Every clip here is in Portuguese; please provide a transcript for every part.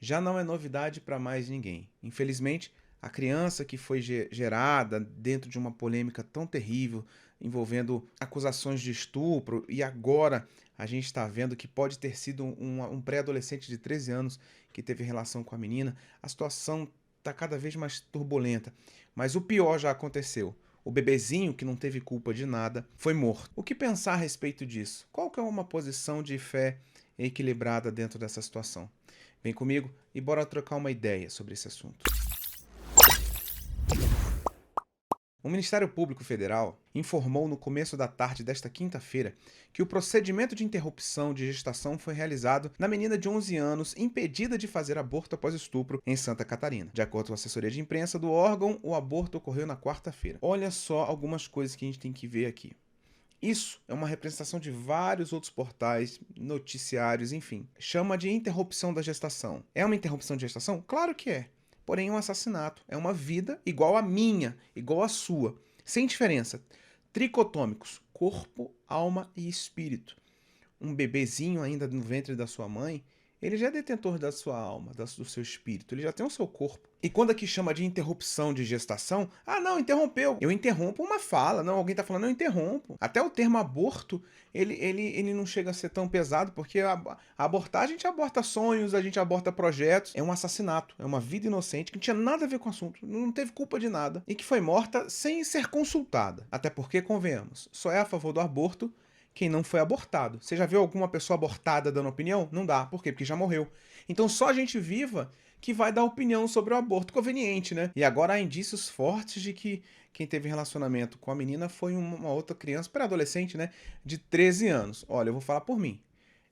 já não é novidade para mais ninguém. Infelizmente, a criança que foi gerada dentro de uma polêmica tão terrível, envolvendo acusações de estupro, e agora a gente está vendo que pode ter sido um pré-adolescente de 13 anos que teve relação com a menina, a situação está cada vez mais turbulenta. Mas o pior já aconteceu. O bebezinho, que não teve culpa de nada, foi morto. O que pensar a respeito disso? Qual que é uma posição de fé equilibrada dentro dessa situação? Vem comigo e bora trocar uma ideia sobre esse assunto. O Ministério Público Federal informou no começo da tarde desta quinta-feira que o procedimento de interrupção de gestação foi realizado na menina de 11 anos impedida de fazer aborto após estupro em Santa Catarina. De acordo com a assessoria de imprensa do órgão, o aborto ocorreu na quarta-feira. Olha só algumas coisas que a gente tem que ver aqui. Isso é uma representação de vários outros portais, noticiários, enfim. Chama de interrupção da gestação. É uma interrupção de gestação? Claro que é. Porém, é um assassinato. É uma vida igual à minha, igual à sua. Sem diferença. Tricotômicos: corpo, alma e espírito. Um bebezinho ainda no ventre da sua mãe, ele já é detentor da sua alma, do seu espírito, ele já tem o seu corpo. E quando aqui chama de interrupção de gestação, não, interrompeu. Eu interrompo uma fala, não, alguém tá falando, eu interrompo. Até o termo aborto, ele não chega a ser tão pesado, porque abortar, a gente aborta sonhos, a gente aborta projetos. É um assassinato, é uma vida inocente que não tinha nada a ver com o assunto, não teve culpa de nada, e que foi morta sem ser consultada. Até porque, convenhamos, só é a favor do aborto quem não foi abortado. Você já viu alguma pessoa abortada dando opinião? Não dá. Por quê? Porque já morreu. Então só a gente viva que vai dar opinião sobre o aborto. Conveniente, né? E agora há indícios fortes de que quem teve relacionamento com a menina foi uma outra criança, pré-adolescente, né? De 13 anos. Olha, eu vou falar por mim.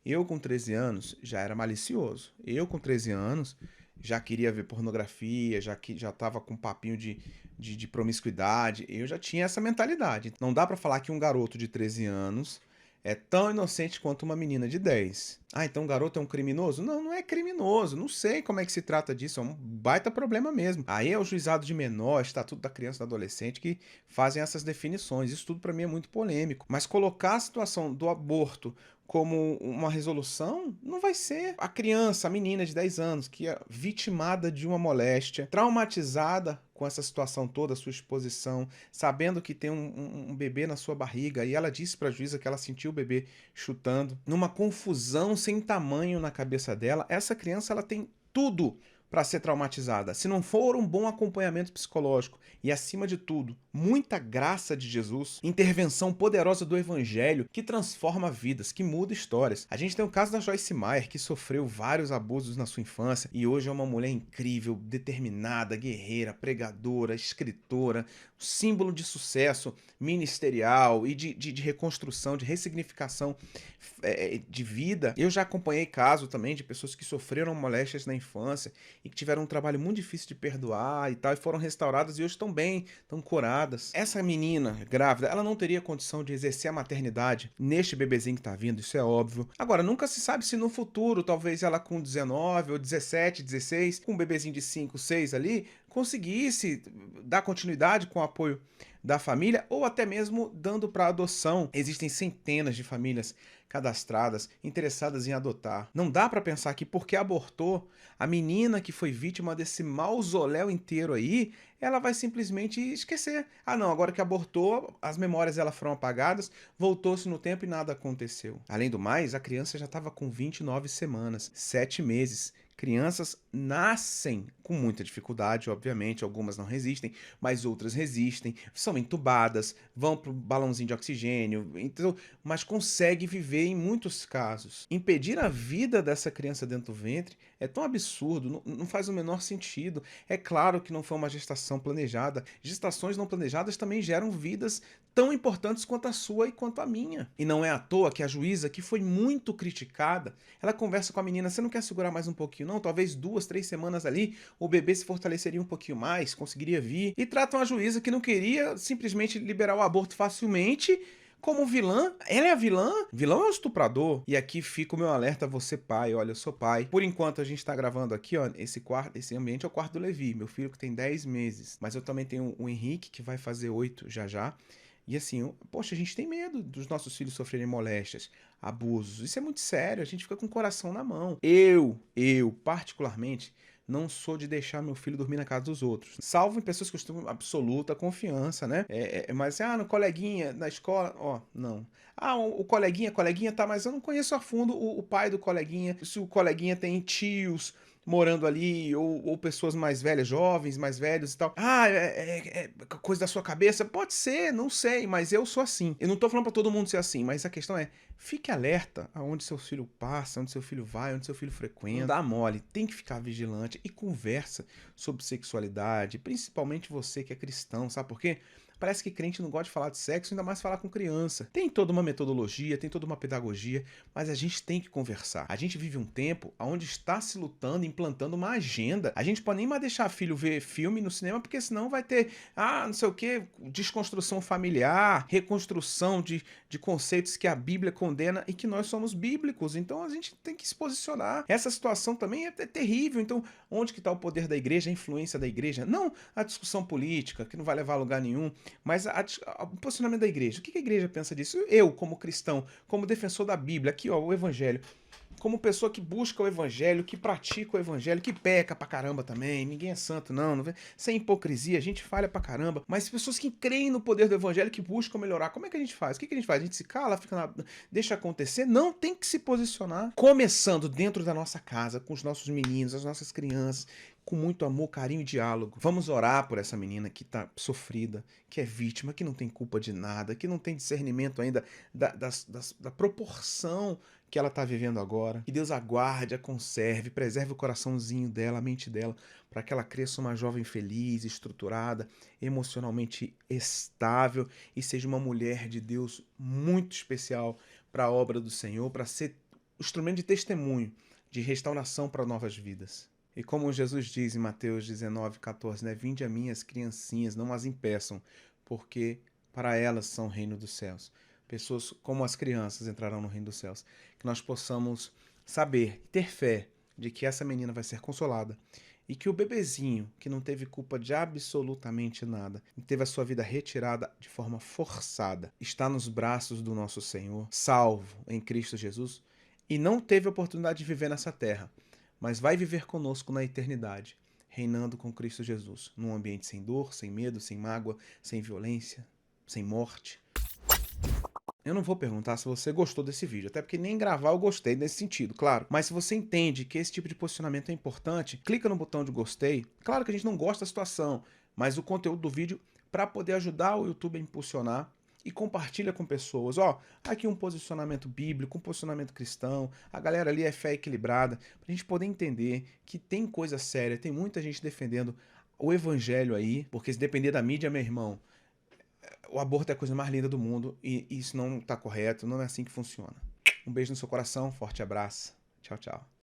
Eu com 13 anos já era malicioso. Eu com 13 anos já queria ver pornografia, já estava com papinho de promiscuidade. Eu já tinha essa mentalidade. Não dá pra falar que um garoto de 13 anos é tão inocente quanto uma menina de 10. Então o garoto é um criminoso? Não, não é criminoso. Não sei como é que se trata disso. É um baita problema mesmo. Aí é o juizado de menor, estatuto da criança e do adolescente que fazem essas definições. Isso tudo pra mim é muito polêmico. Mas colocar a situação do aborto como uma resolução, não vai ser. A criança, a menina de 10 anos, que é vitimada de uma moléstia, traumatizada com essa situação toda, sua exposição, sabendo que tem um bebê na sua barriga, e ela disse para a juíza que ela sentiu o bebê chutando, numa confusão sem tamanho na cabeça dela, essa criança ela tem tudo para ser traumatizada. Se não for um bom acompanhamento psicológico e, acima de tudo, muita graça de Jesus, intervenção poderosa do Evangelho que transforma vidas, que muda histórias. A gente tem o caso da Joyce Meyer, que sofreu vários abusos na sua infância e hoje é uma mulher incrível, determinada, guerreira, pregadora, escritora, símbolo de sucesso ministerial e de reconstrução, de ressignificação de vida. Eu já acompanhei casos também de pessoas que sofreram moléstias na infância e que tiveram um trabalho muito difícil de perdoar e tal, e foram restauradas e hoje estão bem, estão curadas. Essa menina grávida, ela não teria condição de exercer a maternidade neste bebezinho que tá vindo, isso é óbvio. Agora, nunca se sabe se no futuro, talvez ela com 19 ou 17, 16, com um bebezinho de 5, 6 ali, conseguisse dar continuidade com o apoio da família ou até mesmo dando para adoção. Existem centenas de famílias cadastradas, interessadas em adotar. Não dá para pensar que porque abortou, a menina que foi vítima desse mausoléu inteiro aí, ela vai simplesmente esquecer. Não, agora que abortou, as memórias elas foram apagadas, voltou-se no tempo e nada aconteceu. Além do mais, a criança já estava com 29 semanas, 7 meses. Crianças nascem com muita dificuldade, obviamente, algumas não resistem, mas outras resistem, são entubadas, vão pro balãozinho de oxigênio, então, mas consegue viver em muitos casos. Impedir a vida dessa criança dentro do ventre é tão absurdo, não faz o menor sentido. É claro que não foi uma gestação planejada. Gestações não planejadas também geram vidas tão importantes quanto a sua e quanto a minha. E não é à toa que a juíza, que foi muito criticada, ela conversa com a menina: você não quer segurar mais um pouquinho não? Talvez 2, 3 semanas ali, o bebê se fortaleceria um pouquinho mais, conseguiria vir. E tratam a juíza, que não queria simplesmente liberar o aborto facilmente, como vilã. Ela é a vilã? Vilão é o estuprador. E aqui fica o meu alerta a você, pai. Olha, eu sou pai. Por enquanto a gente tá gravando aqui, ó, esse ambiente é o quarto do Levi, meu filho que tem 10 meses. Mas eu também tenho o Henrique, que vai fazer 8 já já. E assim, poxa, a gente tem medo dos nossos filhos sofrerem moléstias, abusos. Isso é muito sério, a gente fica com o coração na mão. Particularmente, não sou de deixar meu filho dormir na casa dos outros. Salvo em pessoas que eu tenho absoluta confiança, né? Mas assim, no coleguinha, na escola, ó, não. O coleguinha, tá, mas eu não conheço a fundo o pai do coleguinha. Se o coleguinha tem tios morando ali, ou pessoas mais velhas, jovens, mais velhos e tal. É coisa da sua cabeça? Pode ser, não sei, mas eu sou assim. Eu não tô falando pra todo mundo ser assim, mas a questão é, fique alerta aonde seu filho passa, onde seu filho vai, onde seu filho frequenta. Não dá mole, tem que ficar vigilante e conversa sobre sexualidade, principalmente você que é cristão, sabe por quê? Parece que crente não gosta de falar de sexo, ainda mais falar com criança. Tem toda uma metodologia, tem toda uma pedagogia, mas a gente tem que conversar. A gente vive um tempo onde está se lutando, implantando uma agenda. A gente pode nem mais deixar filho ver filme no cinema, porque senão vai ter, não sei o que, desconstrução familiar, reconstrução de conceitos que a Bíblia condena e que nós somos bíblicos. Então a gente tem que se posicionar. Essa situação também é terrível. Então, onde que está o poder da igreja, a influência da igreja? Não a discussão política, que não vai levar a lugar nenhum, mas o posicionamento da igreja. O que a igreja pensa disso? Eu, como cristão, como defensor da Bíblia, aqui ó, o evangelho, como pessoa que busca o evangelho, que pratica o evangelho, que peca pra caramba também, ninguém é santo não sem hipocrisia, a gente falha pra caramba, mas pessoas que creem no poder do evangelho, que buscam melhorar, como é que a gente faz? O que a gente faz? A gente se cala, deixa acontecer? Não, tem que se posicionar, começando dentro da nossa casa, com os nossos meninos, as nossas crianças, com muito amor, carinho e diálogo. Vamos orar por essa menina que tá sofrida, que é vítima, que não tem culpa de nada, que não tem discernimento ainda da proporção que ela está vivendo agora. Que Deus aguarde, a conserve, preserve o coraçãozinho dela, a mente dela, para que ela cresça uma jovem feliz, estruturada, emocionalmente estável e seja uma mulher de Deus muito especial para a obra do Senhor, para ser instrumento de testemunho, de restauração para novas vidas. E como Jesus diz em Mateus 19:14, né? Vinde a mim as criancinhas, não as impeçam, porque para elas são o reino dos céus. Pessoas como as crianças entrarão no reino dos céus. Que nós possamos saber, ter fé de que essa menina vai ser consolada e que o bebezinho, que não teve culpa de absolutamente nada, e teve a sua vida retirada de forma forçada, está nos braços do nosso Senhor, salvo em Cristo Jesus, e não teve a oportunidade de viver nessa terra, mas vai viver conosco na eternidade, reinando com Cristo Jesus, num ambiente sem dor, sem medo, sem mágoa, sem violência, sem morte. Eu não vou perguntar se você gostou desse vídeo, até porque nem gravar eu gostei nesse sentido, claro. Mas se você entende que esse tipo de posicionamento é importante, clica no botão de gostei. Claro que a gente não gosta da situação, mas o conteúdo do vídeo para poder ajudar o YouTube a impulsionar, e compartilha com pessoas. Ó, aqui um posicionamento bíblico, um posicionamento cristão, a galera ali é fé equilibrada, pra gente poder entender que tem coisa séria, tem muita gente defendendo o evangelho aí, porque se depender da mídia, meu irmão, o aborto é a coisa mais linda do mundo e isso não tá correto, não é assim que funciona. Um beijo no seu coração, forte abraço. Tchau, tchau.